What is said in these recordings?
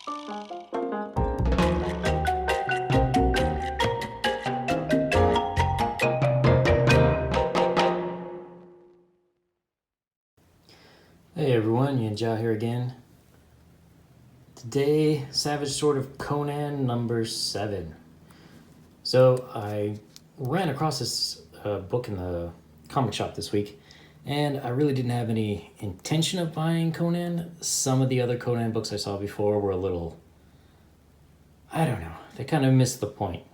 Hey everyone, Yanjao here again. Today, Savage Sword of Conan number 7. So I ran across this book in the comic shop this week, and I really didn't have any intention of buying Conan. Some of the other Conan books I saw before were a little, I don't know, they kind of missed the point.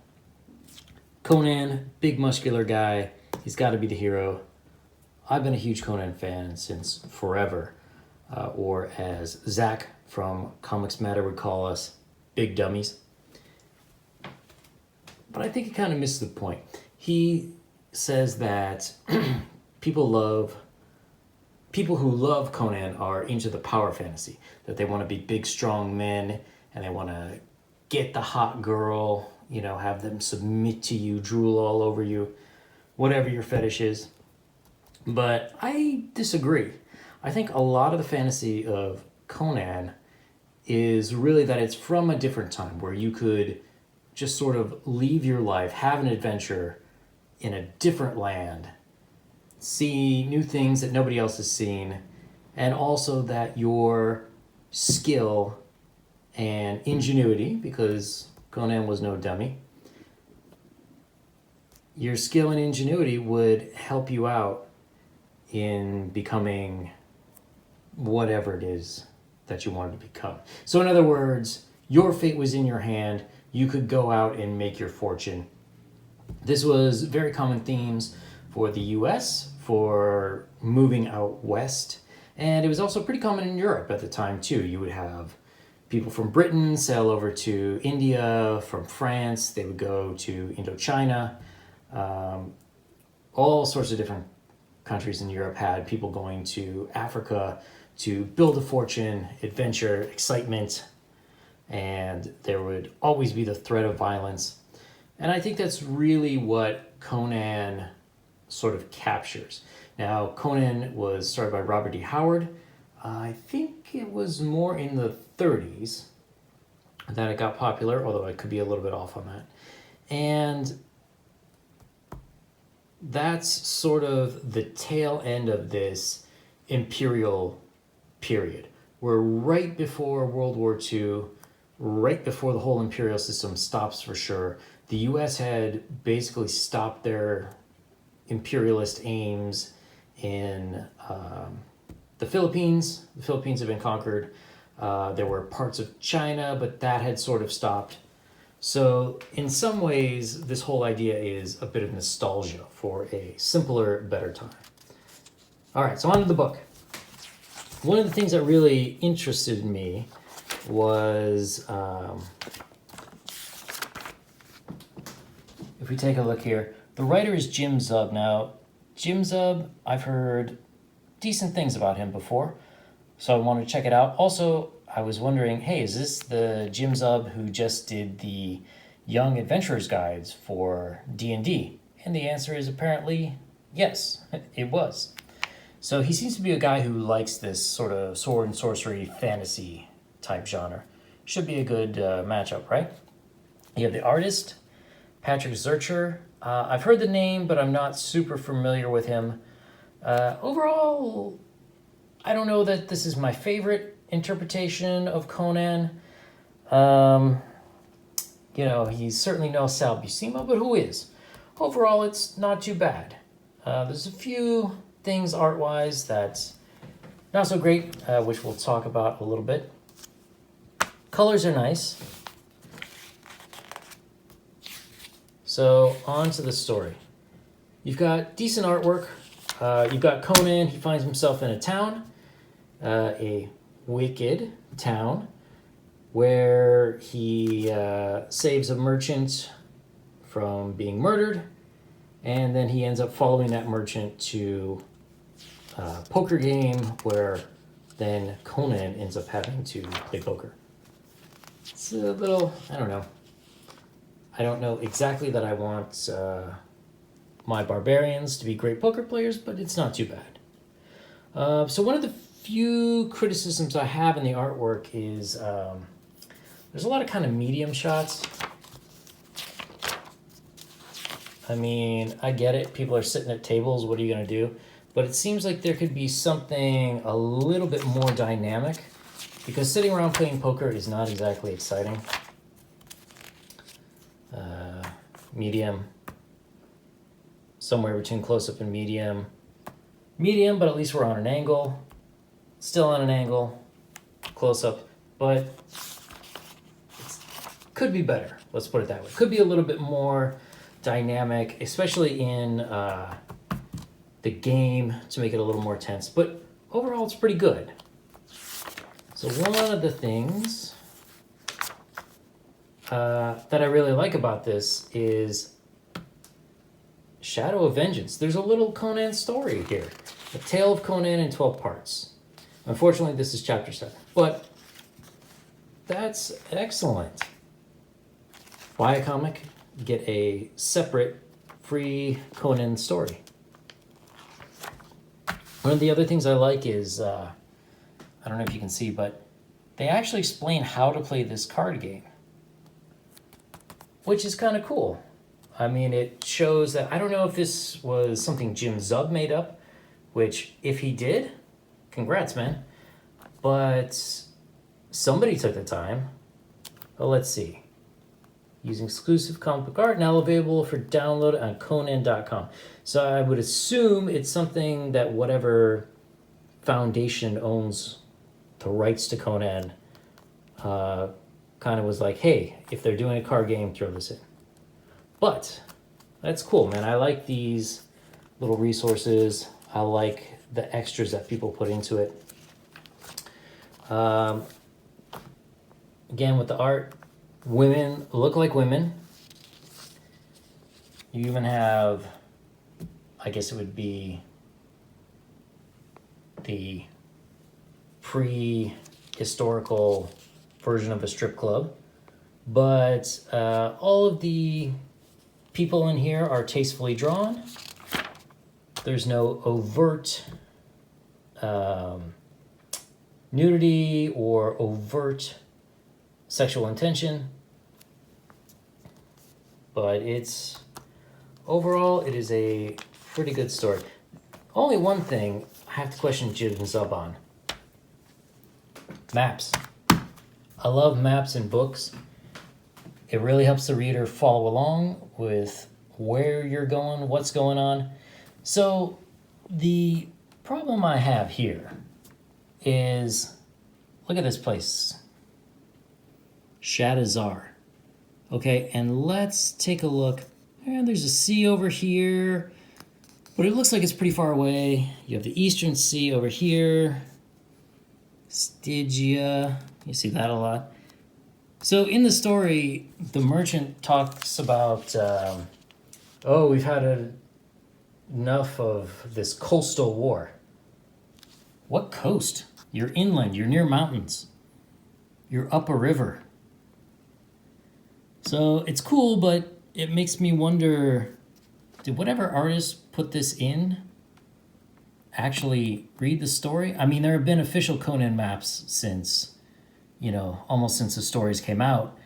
Conan, big muscular guy, he's got to be the hero. I've been a huge Conan fan since forever, or as Zach from Comics Matter would call us, big dummies. But I think he kind of missed the point. He says that people who love Conan are into the power fantasy, that they want to be big, strong men, and they want to get the hot girl, have them submit to you, drool all over you, whatever your fetish is. But I disagree. I think a lot of the fantasy of Conan is really that it's from a different time where you could just sort of leave your life, have an adventure in a different land, see new things that nobody else has seen, and also that your skill and ingenuity, because Conan was no dummy, your skill and ingenuity would help you out in becoming whatever it is that you wanted to become. So in other words, your fate was in your hand. You could go out and make your fortune. This was very common themes for the US, for moving out west, and it was also pretty common in Europe at the time too. You would have people from Britain sail over to India, from France, they would go to Indochina. All sorts of different countries in Europe had people going to Africa to build a fortune, adventure, excitement, and there would always be the threat of violence. And I think that's really what Conan sort of captures. Now, Conan was started by Robert E. Howard. I think it was more in the 30s that it got popular, although I could be a little bit off on that. And that's sort of the tail end of this imperial period. We're right before World War II, right before the whole imperial system stops for sure. The US had basically stopped their imperialist aims in the Philippines. The Philippines had been conquered. There were parts of China, but that had sort of stopped. So in some ways, this whole idea is a bit of nostalgia for a simpler, better time. All right, so on to the book. One of the things that really interested me was, if we take a look here, the writer is Jim Zub. Now, Jim Zub, I've heard decent things about him before, so I wanted to check it out. Also, I was wondering, hey, is this the Jim Zub who just did the Young Adventurers Guides for D&D? And the answer is apparently yes, it was. So he seems to be a guy who likes this sort of sword and sorcery fantasy type genre. Should be a good matchup, right? You have the artist, Patrick Zircher. I've heard the name, but I'm not super familiar with him. Overall, I don't know that this is my favorite interpretation of Conan. He's certainly no Sal Buscema, but who is? Overall, it's not too bad. There's a few things art-wise that's not so great, which we'll talk about a little bit. Colors are nice. So on to the story. You've got decent artwork. You've got Conan. He finds himself in a town, a wicked town, where he saves a merchant from being murdered, and then he ends up following that merchant to a poker game where then Conan ends up having to play poker. It's a little, I don't know. I don't know exactly that I want my barbarians to be great poker players, but it's not too bad. So one of the few criticisms I have in the artwork is There's a lot of kind of medium shots. I mean, I get it. People are sitting at tables. What are you going to do? But it seems like there could be something a little bit more dynamic, because sitting around playing poker is not exactly exciting. Medium. Somewhere between close-up and medium. Medium, but at least we're on an angle. Still on an angle. Close-up. But it could be better. Let's put it that way. Could be a little bit more dynamic, especially in the game, to make it a little more tense. But overall, it's pretty good. So one of the things that I really like about this is Shadow of Vengeance. There's a little Conan story here. A Tale of Conan in 12 parts. Unfortunately, this is chapter 7. But that's excellent. Buy a comic, get a separate free Conan story. One of the other things I like is, I don't know if you can see, but they actually explain how to play this card game, which is kind of cool. I mean, it shows that, I don't know if this was something Jim Zub made up, which if he did, congrats, man. But somebody took the time. Well, let's see. Using exclusive comic book art, now available for download on Conan.com. So I would assume it's something that whatever foundation owns the rights to Conan kind of was like, hey, if they're doing a card game, throw this in. But that's cool, man. I like these little resources. I like the extras that people put into it. Again, with the art, women look like women. You even have, I guess it would be the pre-historical version of a strip club. But all of the people in here are tastefully drawn. There's no overt nudity or overt sexual intention. But it's, overall, it is a pretty good story. Only one thing I have to question Jim Zub on. Maps. I love maps in books. It really helps the reader follow along with where you're going, what's going on. So the problem I have here is, look at this place. Shadazar. Okay, and let's take a look. And there's a sea over here, but it looks like it's pretty far away. You have the Eastern Sea over here. Stygia, you see that a lot. So in the story, the merchant talks about, oh, we've had enough of this coastal war. What coast? You're inland, you're near mountains. You're up a river. So it's cool, but it makes me wonder, did whatever artist put this in actually read the story? I mean, there have been official Conan maps since, you know, almost since the stories came out.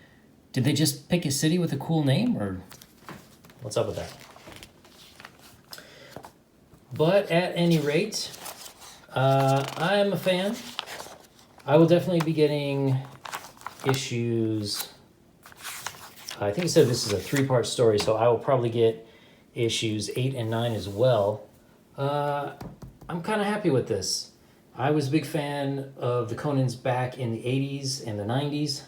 Did they just pick a city with a cool name, or what's up with that? But at any rate, I am a fan. I will definitely be getting issues. I think it said this is a 3-part story, so I will probably get issues 8 and 9 as well. I'm kind of happy with this. I was a big fan of the Conans back in the 80s and the 90s.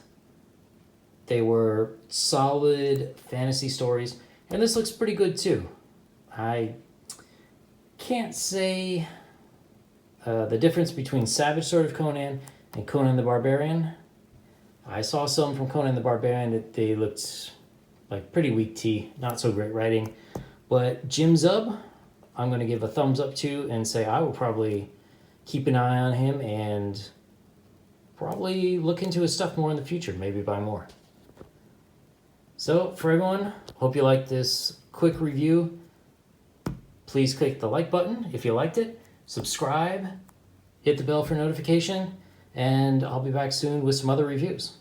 They were solid fantasy stories, and this looks pretty good too. I can't say the difference between Savage Sword of Conan and Conan the Barbarian. I saw some from Conan the Barbarian that they looked like pretty weak tea, not so great writing. But Jim Zub, I'm going to give a thumbs up to and say I will probably keep an eye on him and probably look into his stuff more in the future, maybe buy more. So for everyone, hope you liked this quick review. Please click the like button if you liked it, subscribe, hit the bell for notification, and I'll be back soon with some other reviews.